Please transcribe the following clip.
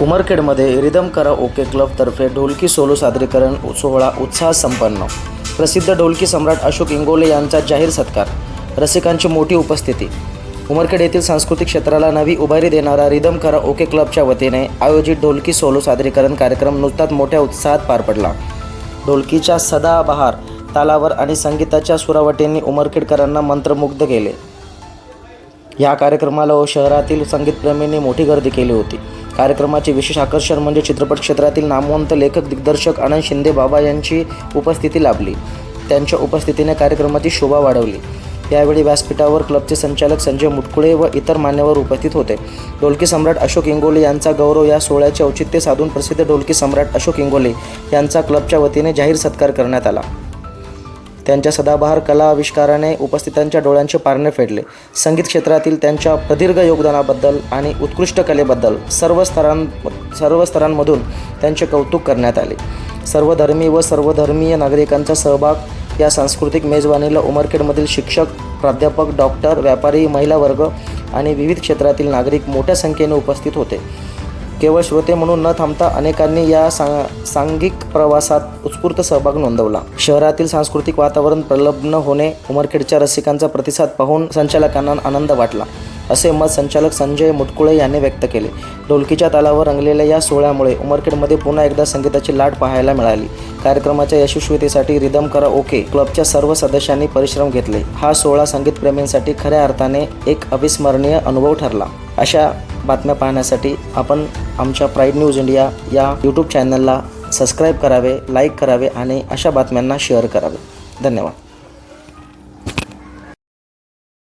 उमरखेडमध्ये rhythm karaoke क्लबतर्फे ढोलकी solo सादरीकरण सोहळा उत्साहात संपन्न। प्रसिद्ध ढोलकी सम्राट अशोक इंगोले यांचा जाहीर सत्कार, रसिकांची मोठी उपस्थिती। उमरखेड येथील सांस्कृतिक क्षेत्राला नवी उभारी देणारा रिदम कराओके क्लबच्या वतीने आयोजित ढोलकी सोलो सादरीकरण कार्यक्रम नुकताच मोठ्या उत्साहात पार पडला। ढोलकीच्या सदाबहार तालावर आणि संगीताच्या सुरावटींनी उमरखेडकरांना मंत्रमुग्ध केले। या कार्यक्रमाला शहरातील संगीतप्रेमींनी मोठी गर्दी केली होती। कार्यक्रमाचे विशेष आकर्षण म्हणजे चित्रपट क्षेत्रातील नामवंत लेखक दिग्दर्शक आनंद शिंदे बाबा यांची उपस्थिती लाभली। त्यांच्या उपस्थितीने कार्यक्रमाची शोभा वाढवली। यावेळी व्यासपीठावर क्लबचे संचालक संजय मुटकुळे व इतर मान्यवर उपस्थित होते। ढोलकी सम्राट अशोक इंगोले यांचा गौरव या सोहळ्याचे औचित्य साधून प्रसिद्ध ढोलकी सम्राट अशोक इंगोले यांचा क्लबच्या वतीने जाहीर सत्कार करण्यात आला। त्यांच्या सदाबहार कला आविष्काराने उपस्थितांच्या डोळ्यांचे पारणे फेडले। संगीत क्षेत्रातील त्यांच्या प्रदीर्घ योगदानाबद्दल आणि उत्कृष्ट कलेबद्दल सर्व स्तरांमधून त्यांचे कौतुक करण्यात आले। सर्वधर्मी व सर्वधर्मीय नागरिकांचा सहभाग या सांस्कृतिक मेजवानीला उमरखेडमधील शिक्षक, प्राध्यापक, डॉक्टर, व्यापारी, महिला वर्ग आणि विविध क्षेत्रातील नागरिक मोठ्या संख्येने उपस्थित होते। केवळ श्रोते म्हणून न थांबता अनेकांनी या सांघिक प्रवासात उत्स्फूर्त सहभाग नोंदवला। शहरातील सांस्कृतिक वातावरण प्रलब्ध होणे, उमरखेडच्या रसिकांचा प्रतिसाद पाहून संचालकांना आनंद वाटला, असे मत संचालक संजय मुटकुळे यांनी व्यक्त केले। ढोलकीच्या तालावर रंगलेल्या या सोहळ्यामुळे उमरखेडमध्ये पुन्हा एकदा संगीताची लाट पाहायला मिळाली। कार्यक्रमाच्या यशस्वीतेसाठी रिदम कराओके क्लबच्या सर्व सदस्यांनी परिश्रम घेतले। हा सोहळा संगीतप्रेमींसाठी खऱ्या अर्थाने एक अविस्मरणीय अनुभव ठरला। अशा बातम्या पाहण्यासाठी आपण आमच्या प्राईड न्यूज इंडिया या यूट्यूब चॅनलला सबस्क्राईब करावे, लाईक करावे आणि अशा बातम्यांना शेअर करावे। धन्यवाद।